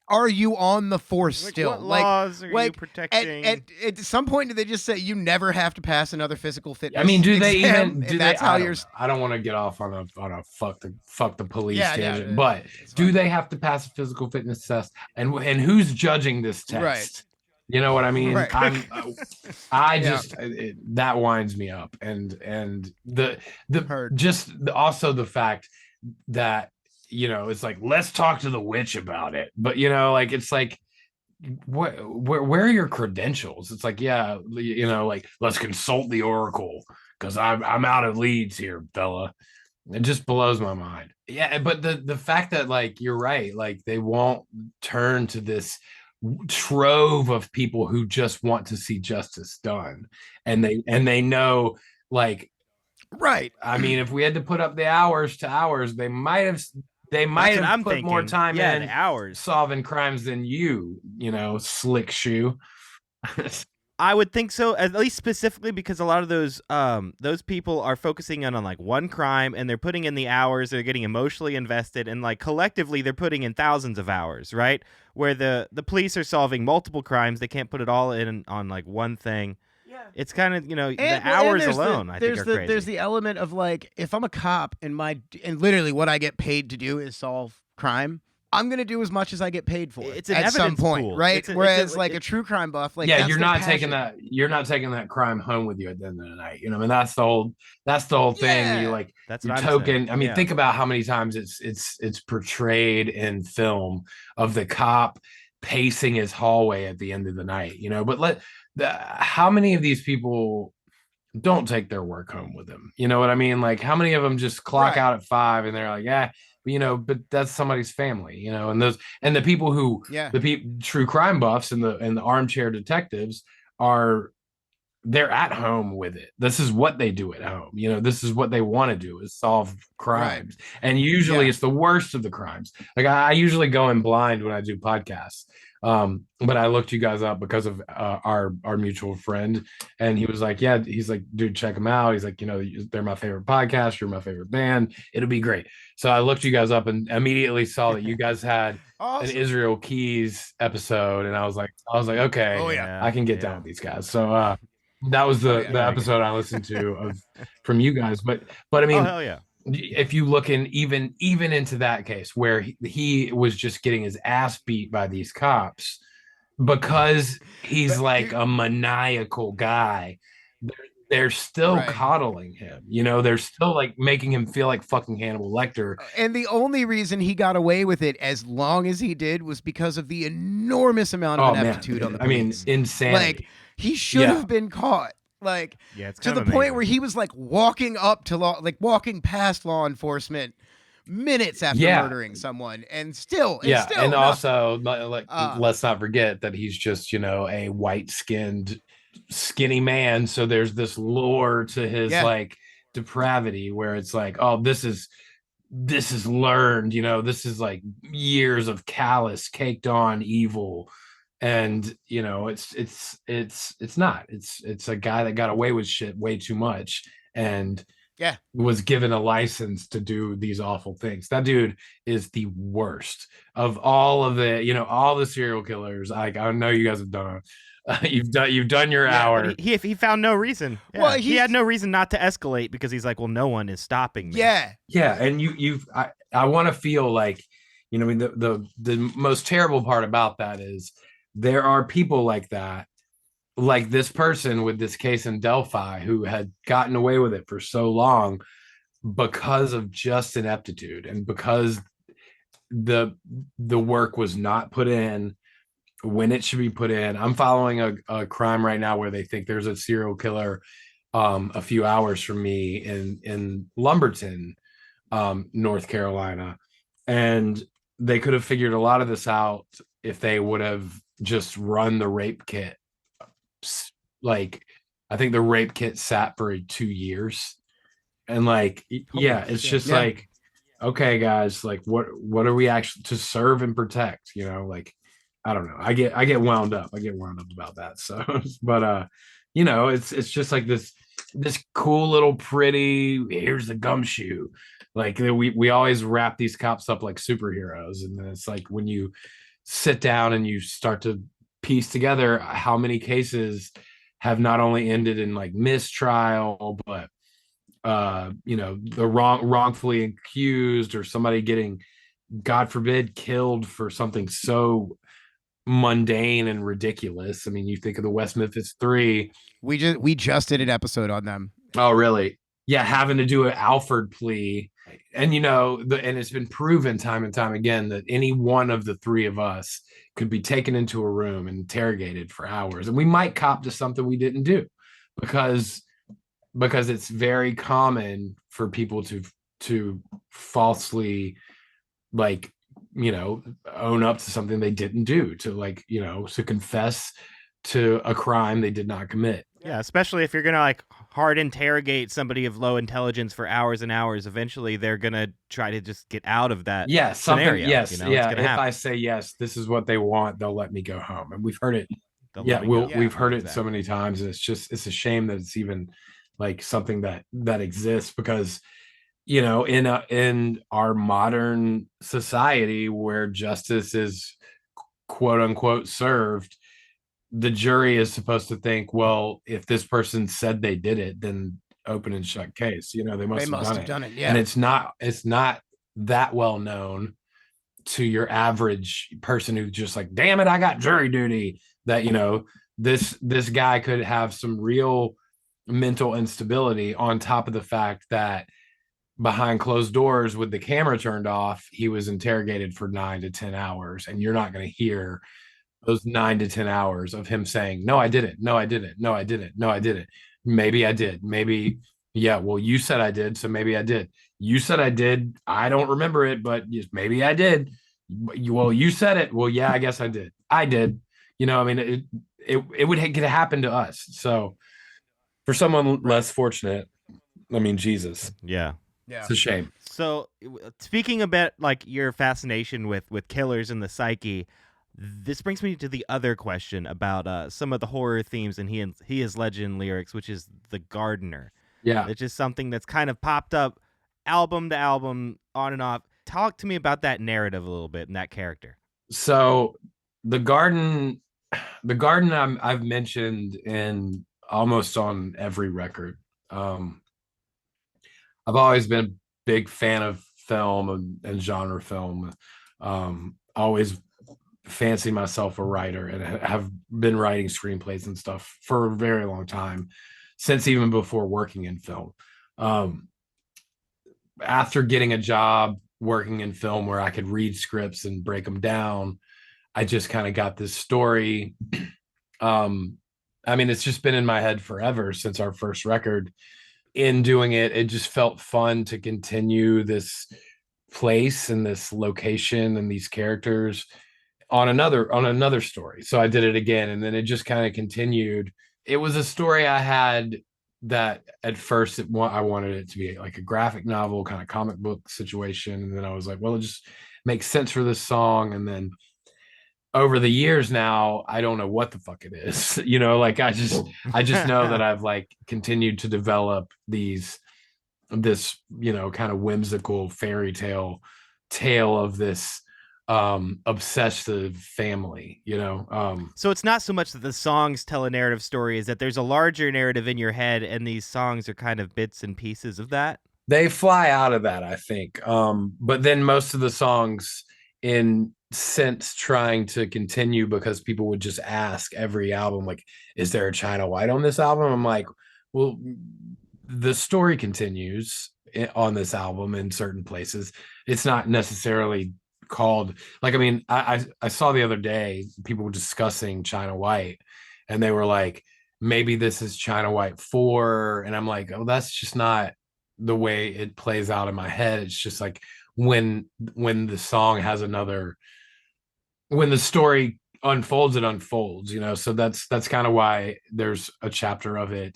are you on the force still? What laws are you protecting? At some point, do they just say you never have to pass another physical fitness? I mean, do they exam? even? Do that's they, how you're. I don't want to get off on a fuck the police tangent, but do they have to pass a physical fitness test? And who's judging this test? Right. You know what I mean? Right. That winds me up, and also the fact that, you know, it's like, let's talk to the witch about it, but you know, like, it's like, where are your credentials? It's like, yeah, you know, like, let's consult the oracle because I'm out of leads here, fella. It just blows my mind. Yeah, but the fact that, like, you're right, like, they won't turn to this trove of people who just want to see justice done, and they know, like, right. I mean, if we had to put up the hours to hours, they might have put more time in hours solving crimes than you know, slick shoe. I would think so, at least specifically because a lot of those people are focusing on like one crime, and they're putting in the hours, they're getting emotionally invested, and like collectively they're putting in thousands of hours, right? Where the police are solving multiple crimes, they can't put it all in on like one thing. Yeah. It's kind of, you know, the hours alone, I think, are crazy. There's the element of, like, if I'm a cop and literally what I get paid to do is solve crime, I'm going to do as much as I get paid for it at some point, pool. right? Whereas a true crime buff, like, yeah, you're not taking that crime home with you at the end of the night. You know, I mean, that's the whole thing. You like, that's your token. I mean, think about how many times it's portrayed in film of the cop pacing his hallway at the end of the night, you know, but how many of these people don't take their work home with them? You know what I mean? Like, how many of them just clock out at 5 and they're like, yeah, you know, but that's somebody's family, you know, and the people who, true crime buffs and the armchair detectives they're at home with it. This is what they do at home. You know, this is what they want to do, is solve crimes. Right. And usually it's the worst of the crimes. Like, I usually go in blind when I do podcasts. But I looked you guys up because of our mutual friend, and he was like, yeah, he's like, dude, check them out. He's like, you know, they're my favorite podcast. You're my favorite band. It'll be great. So I looked you guys up and immediately saw that you guys had an Israel Keys episode. And I was like, okay, I can get down with these guys. So, that was the episode I listened to from you guys. But I mean, hell yeah. If you look in even into that case where he was just getting his ass beat by these cops because he's like a maniacal guy, they're still coddling him. You know, they're still like making him feel like fucking Hannibal Lecter. And the only reason he got away with it as long as he did was because of the enormous amount of ineptitude on the police. I mean, insanity. Like, he should have been caught. Like, to the point where he was like walking up to walking past law enforcement minutes after murdering someone, and still, also, like, let's not forget that he's just, you know, a white-skinned, skinny man. So there's this lure to his like depravity where it's like, oh, this is learned, you know, this is like years of callous, caked on evil. And, you know, it's not. It's a guy that got away with shit way too much and was given a license to do these awful things. That dude is the worst of all of the, you know, all the serial killers. Like, I know you guys have done you've done your hour. He found no reason. Yeah. Well, he had no reason not to escalate because he's like, well, no one is stopping me. Yeah. And I want to feel like, you know, I mean, the most terrible part about that is there are people like that, like this person with this case in Delphi, who had gotten away with it for so long because of just ineptitude and because the work was not put in when it should be put in. I'm following a crime right now where they think there's a serial killer a few hours from me in Lumberton, North Carolina, and they could have figured a lot of this out if they would have just run the rape kit. Like, I think the rape kit sat for 2 years, and like, it's just like, okay, guys, like what are we actually to serve and protect? Like I don't know. I get wound up. I get wound up about that. So, but it's just like this cool little pretty. Here's the gumshoe. Like we always wrap these cops up like superheroes, and then it's like when you sit down and you start to piece together how many cases have not only ended in like mistrial, but the wrongfully accused, or somebody getting, God forbid, killed for something so mundane and ridiculous. I mean, you think of the West Memphis Three. We just did an episode on them. Oh, really? Yeah, having to do an Alford plea, and and it's been proven time and time again that any one of the three of us could be taken into a room and interrogated for hours, and we might cop to something we didn't do, because it's very common for people to falsely, like, own up to something they didn't do, to confess to a crime they did not commit. Yeah, especially if you're gonna like hard interrogate somebody of low intelligence for hours and hours. Eventually, they're gonna try to just get out of that. Yeah, scenario. Yes, yeah. If I say yes, this is what they want, they'll let me go home, and we've heard it. We've heard it so many times, and it's a shame that it's even like something that exists, because in our modern society where justice is quote unquote served, the jury is supposed to think, well, if this person said they did it, then open and shut case. They must have done it. Yeah. And it's not that well known to your average person who's just like, damn it, I got jury duty, that this guy could have some real mental instability, on top of the fact that behind closed doors with the camera turned off, he was interrogated for 9 to 10 hours, and you're not going to hear those 9 to 10 hours of him saying, no, I didn't. No, I didn't. No, I didn't. No, I didn't. Maybe I did. Maybe, yeah, well, you said I did, so maybe I did. You said I did. I don't remember it, but maybe I did. Well, you said it. Well, yeah, I guess I did. I did. I mean, it would happen to us. So for someone less fortunate, I mean, Jesus. Yeah. It's a shame. So speaking about like your fascination with killers and the psyche, this brings me to the other question about some of the horror themes in He Is Legend lyrics, which is the gardener. Yeah. It's just something that's kind of popped up album to album, on and off. Talk to me about that narrative a little bit and that character. So the garden I've mentioned in almost on every record. I've always been a big fan of film and genre film. Always fancy myself a writer, and have been writing screenplays and stuff for a very long time, since even before working in film. After getting a job working in film where I could read scripts and break them down, I just kind of got this story. I mean, it's just been in my head forever since our first record. In doing it, it just felt fun to continue this place and this location and these characters on another story. So I did it again, and then it just kind of continued. It was a story I had that at first I wanted it to be like a graphic novel, kind of comic book situation, and then I was like, well, it just makes sense for this song. And then over the years now, I don't know what the fuck it is. Like I just know that I've like continued to develop this kind of whimsical fairy tale of this obsessive family. So it's not so much that the songs tell a narrative story, is that there's a larger narrative in your head, and these songs are kind of bits and pieces of that. They fly out of that, I think. But then most of the songs, in sense, trying to continue, because people would just ask every album, like, is there a China White on this album? I'm like, well, the story continues on this album in certain places. It's not necessarily called, like, I mean, I saw the other day people were discussing China White, and they were like, maybe this is China White 4, and I'm like, oh, that's just not the way it plays out in my head. It's just like when the song has when the story unfolds, it unfolds, so that's kind of why there's a chapter of it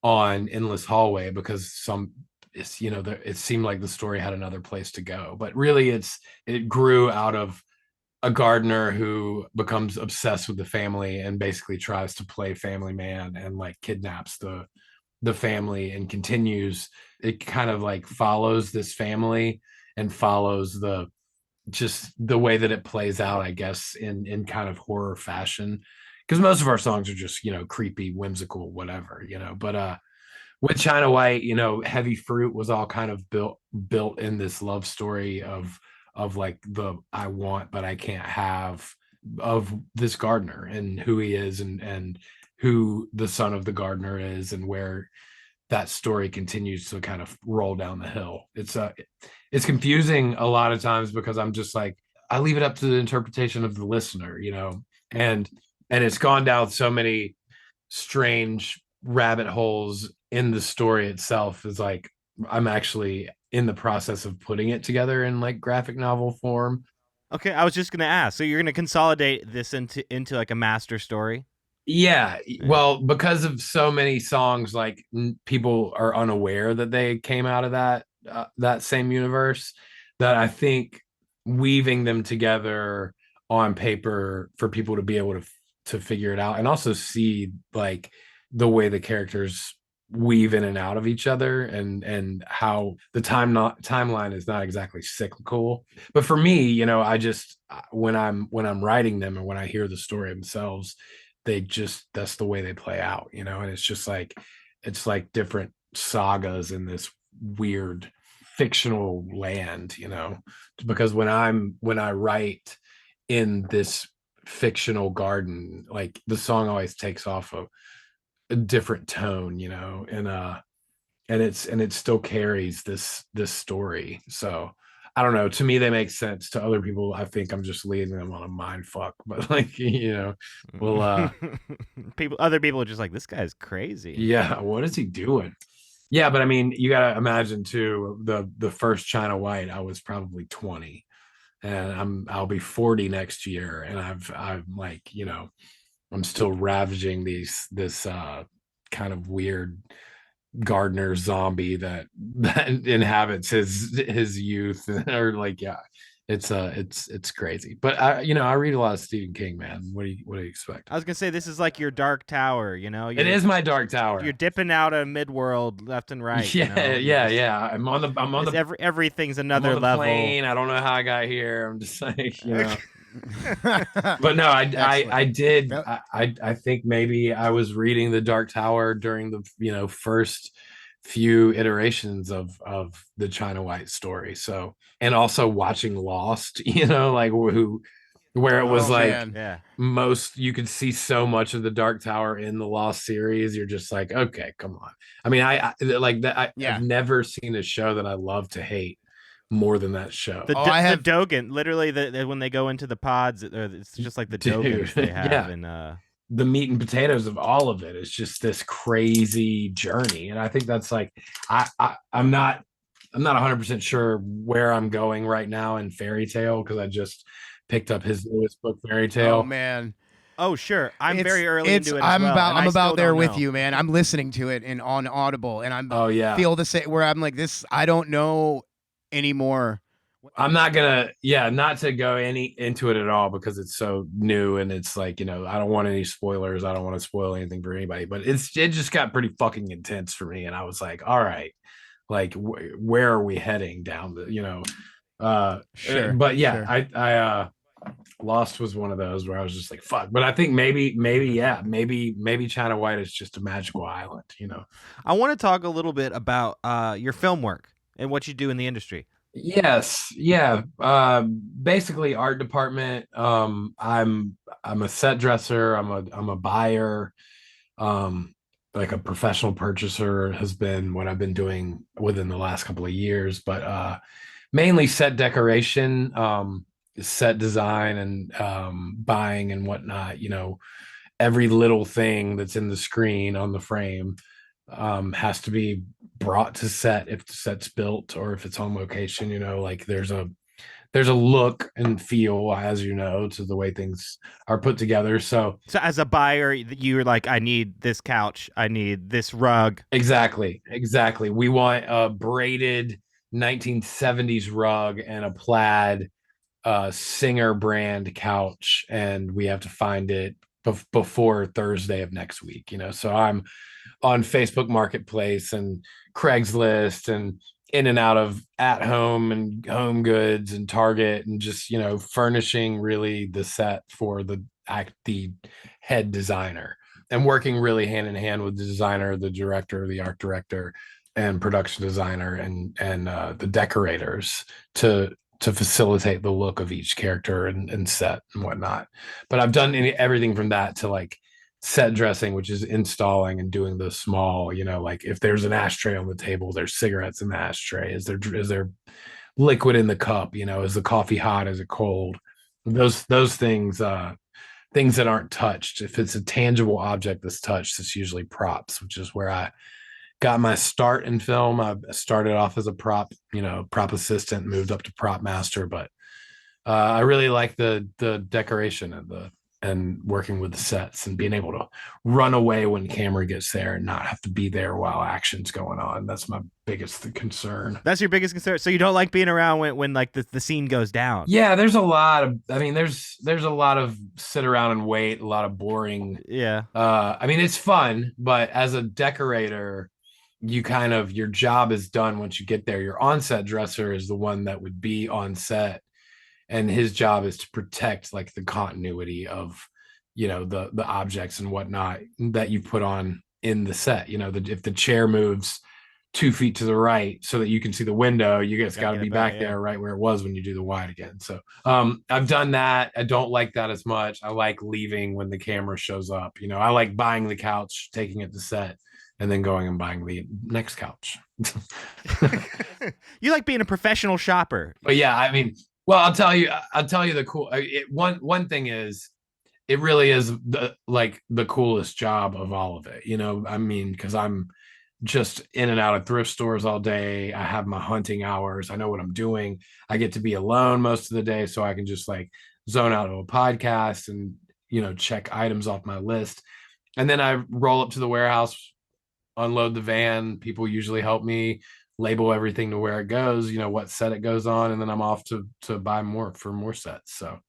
on Endless Hallway, because some it's, you know, it seemed like the story had another place to go, but really it grew out of a gardener who becomes obsessed with the family and basically tries to play family man and like kidnaps the family and continues. It kind of like follows this family and follows just the way that it plays out, I guess, in kind of horror fashion, because most of our songs are just, you know, creepy, whimsical, whatever, you know. But with China White, you know, Heavy Fruit was all kind of built in this love story of like the I want but I can't have of this gardener and who he is and who the son of the gardener is and where that story continues to kind of roll down the hill. It's confusing a lot of times because I'm just like, I leave it up to the interpretation of the listener, you know, and it's gone down so many strange rabbit holes in the story itself. Is like, I'm actually in the process of putting it together in like graphic novel form. Okay, I was just gonna ask. So you're gonna consolidate this into like a master story? Yeah, well, because of so many songs, like people are unaware that they came out of that same universe, that I think weaving them together on paper for people to be able to figure it out and also see like the way the characters weave in and out of each other and how the timeline is not exactly cyclical. But for me, you know, I just when I'm writing them and when I hear the story themselves, that's the way they play out, you know. And it's like different sagas in this weird fictional land, you know, because when I write in this fictional garden, like the song always takes off a different tone, you know, and it still carries this story. So I don't know. To me, they make sense. To other people, I think I'm just leading them on a mind fuck. But like, you know, well, other people are just like, this guy's crazy. Yeah, what is he doing? Yeah, but I mean, you gotta imagine too. The first China White, I was probably 20, and I'll be 40 next year, and I'm like, you know, I'm still ravaging this kind of weird gardener zombie that inhabits his youth, or like, yeah, it's crazy. But I, you know, I read a lot of Stephen King, man. What do you expect? I was gonna say, this is like your dark tower, you know. It is my dark tower. You're dipping out of mid-world left and right. Yeah, you know? yeah. I'm on the everything's another level. Plane. I don't know how I got here. I'm just like, you know. But no, I did. I think maybe I was reading the Dark Tower during the, you know, first few iterations of the China White story. So, and also watching Lost, you know, like where it was most, you could see so much of the Dark Tower in the Lost series. You're just like, okay, come on. I mean, I like that. I've never seen a show that I love to hate more than that show. The Dogan, literally, when they go into the pods, it's just like the Dogans they have. And the meat and potatoes of all of it is just this crazy journey. And I think that's like, I'm not 100% sure where I'm going right now in Fairy Tale, because I just picked up his newest book, Fairy Tale. Oh man. Oh sure, I'm very early into it. I'm about there with you, man. I'm listening to it on Audible, and feel the same. Where I'm like, this, I don't know anymore. I'm not gonna, not to go into it at all, because it's so new, and it's like, you know, I don't want any spoilers. I don't want to spoil anything for anybody, but it just got pretty fucking intense for me, and I was like, all right, like where are we heading down the, you know? Sure. But yeah, sure. I Lost was one of those where I was just like, fuck. But I think maybe China White is just a magical island, you know. I want to talk a little bit about your film work and what you do in the industry. Yes, yeah. Basically, art department. I'm a set dresser. I'm a buyer. Like a professional purchaser has been what I've been doing within the last couple of years. But mainly set decoration, set design, and buying and whatnot. You know, every little thing that's in the screen on the frame has to be brought to set if the set's built or if it's on location. You know, like there's there's a look and feel, as you know, to the way things are put together. So as a buyer, you're like, I need this couch, I need this rug. Exactly. We want a braided 1970s rug and a plaid Singer brand couch, and we have to find it before Thursday of next week. So I'm on Facebook Marketplace and Craigslist and in and out of At Home and Home Goods and Target, and just furnishing really the set for the head designer, and working really hand in hand with the designer, the director, the art director, and production designer, and the decorators to facilitate the look of each character and set and whatnot. But I've done everything from that to like set dressing, which is installing and doing the small, like if there's an ashtray on the table, there's cigarettes in the ashtray. Is there liquid in the cup? Is the coffee hot? Is it cold? Those things, things that aren't touched. If it's a tangible object that's touched, it's usually props, which is where I got my start in film. I started off as a prop assistant, moved up to prop master, but I really like the decoration and working with the sets and being able to run away when camera gets there and not have to be there while action's going on. That's my biggest concern. That's your biggest concern. So you don't like being around when like the scene goes down. Yeah, there's a lot of, there's a lot of sit around and wait, a lot of boring. Yeah. It's fun, but as a decorator, your job is done once you get there. Your on-set dresser is the one that would be on set, and his job is to protect like the continuity of the objects and whatnot that you put on in the set. If the chair moves 2 feet to the right so that you can see the window, you guys got to be back there right where it was when you do the wide again. So I've done that. I don't like that as much. I like leaving when the camera shows up. I like buying the couch, taking it to set, and then going and buying the next couch. You like being a professional shopper. But yeah, well, I'll tell you the cool one thing is, it really is the coolest job of all of it. Because I'm just in and out of thrift stores all day. I have my hunting hours. I know what I'm doing. I get to be alone most of the day, so I can just like zone out of a podcast and check items off my list. And then I roll up to the warehouse, unload the van. People usually help me label everything to where it goes, what set it goes on, and then I'm off to buy more for more sets. So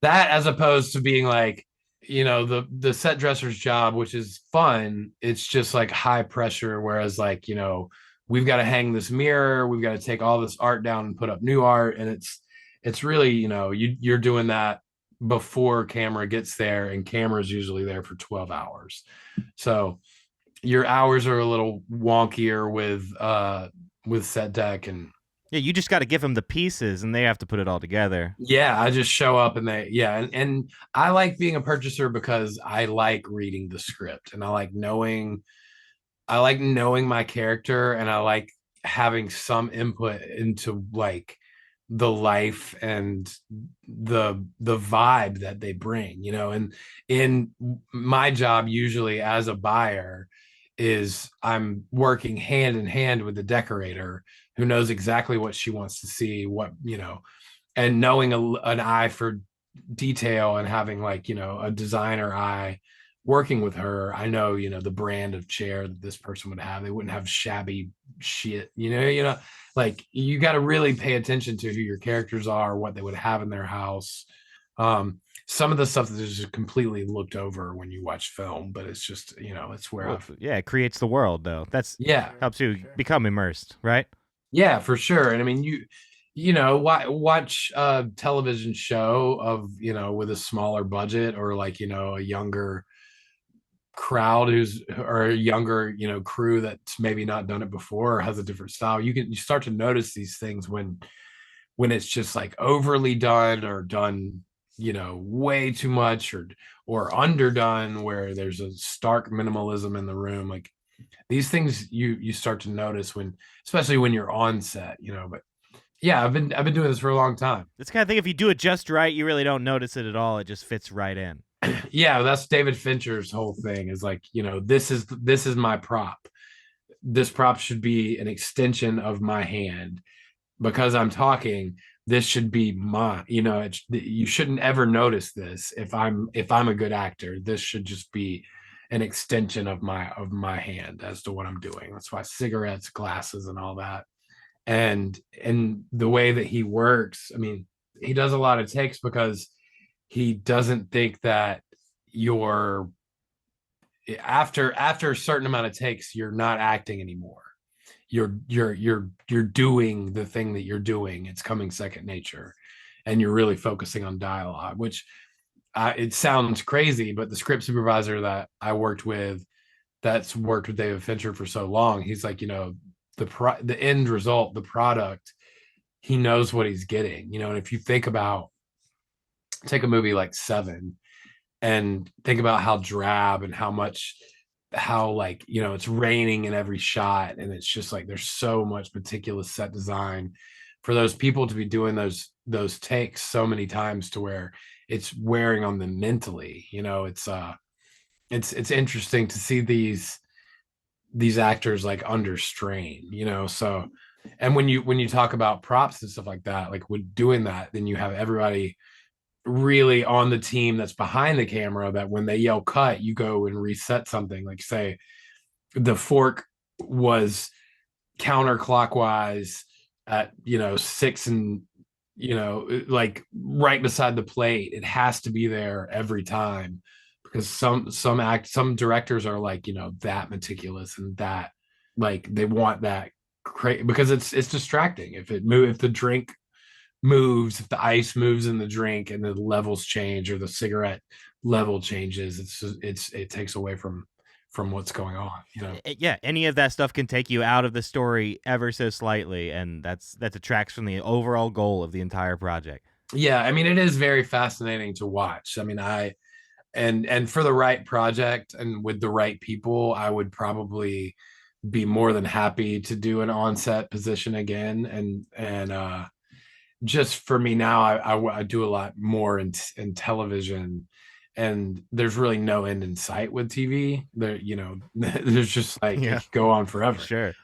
that, as opposed to being like, the set dresser's job, which is fun, it's just like high pressure. Whereas like, we've got to hang this mirror, we've got to take all this art down and put up new art. And it's really, you're doing that before camera gets there, and camera's usually there for 12 hours. So your hours are a little wonkier with set deck. And you just got to give them the pieces and they have to put it all together. Yeah, I just show up and and I like being a purchaser because I like reading the script, and I like knowing my character, and I like having some input into like the life and the vibe that they bring, and in my job, usually as a buyer, is I'm working hand in hand with the decorator who knows exactly what she wants to see, and knowing an eye for detail, and having like, a designer eye working with her. I know, the brand of chair that this person would have. They wouldn't have shabby shit, like you got to really pay attention to who your characters are, what they would have in their house. Some of the stuff that is just completely looked over when you watch film, but it's just, it's where it creates the world though. Helps you become immersed, right? Yeah, for sure. And watch a television show of, with a smaller budget, or like, a younger crowd or a younger, crew that's maybe not done it before or has a different style. You start to notice these things when it's just like overly done, or done, way too much, or underdone, where there's a stark minimalism in the room. Like these things you start to notice especially when you're on set, but yeah, I've been doing this for a long time. This kind of thing, if you do it just right, you really don't notice it at all. It just fits right in. Yeah, that's David Fincher's whole thing, is like, this is my prop. This prop should be an extension of my hand. Because I'm talking, this should be my, you shouldn't ever notice this. If I'm a good actor, this should just be an extension of my hand as to what I'm doing. That's why cigarettes, glasses, and all that. And the way that he works, I mean, he does a lot of takes because he doesn't think that you're after a certain amount of takes, you're not acting anymore. You're doing the thing that you're doing. It's coming second nature, and you're really focusing on dialogue, which it sounds crazy, but the script supervisor that I worked with, that's worked with David Fincher for so long, he's like, the end result, the product, he knows what he's getting, and if you think about, take a movie like Seven and think about how drab and how like, it's raining in every shot, and it's just like there's so much meticulous set design for those people to be doing those takes so many times to where it's wearing on them mentally. It's interesting to see these actors like under strain, so. And when you talk about props and stuff like that, like with doing that, then you have everybody really on the team that's behind the camera, that when they yell cut, you go and reset something. Like, say the fork was counterclockwise at 6 and like right beside the plate, it has to be there every time, because some directors are like that meticulous, and that like they want that because it's distracting if the drink moves, if the ice moves in the drink and the levels change, or the cigarette level changes, it takes away from what's going on. Yeah, any of that stuff can take you out of the story ever so slightly, and that detracts from the overall goal of the entire project. Yeah, I mean, it is very fascinating to watch. I mean, and for the right project and with the right people, I would probably be more than happy to do an on-set position again. And just for me now, I do a lot more in television, and there's really no end in sight with TV. There's just like, it could go on forever. Sure.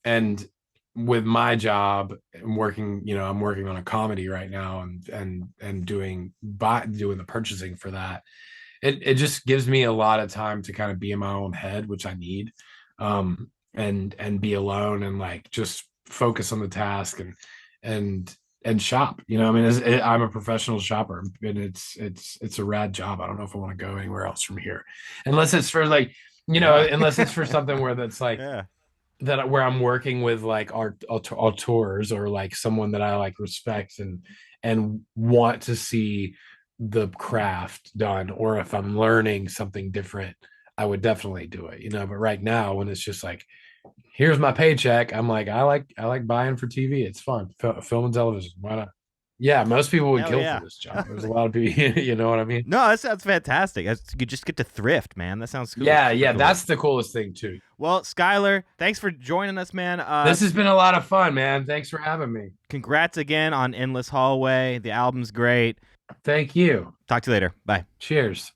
And with my job, I'm working on a comedy right now, and doing the purchasing for that. It just gives me a lot of time to kind of be in my own head, which I need, and be alone and like just focus on the task and shop. I mean, I'm a professional shopper, and it's a rad job. I don't know if I want to go anywhere else from here, unless it's for like, unless it's for something where that's like, that where I'm working with like auteurs, or like someone that I like respect and want to see the craft done, or if I'm learning something different, I would definitely do it, but right now, when it's just like, here's my paycheck, I'm like, I like buying for TV. It's fun. Film and television. Why not? Yeah, most people would kill for this job. There's a lot of people, you know what I mean? No, that sounds fantastic. You just get to thrift, man. That sounds cool. Yeah, cool. That's the coolest thing too. Well, Schuylar, thanks for joining us, man. This has been a lot of fun, man. Thanks for having me. Congrats again on Endless Hallway. The album's great. Thank you. Talk to you later. Bye. Cheers.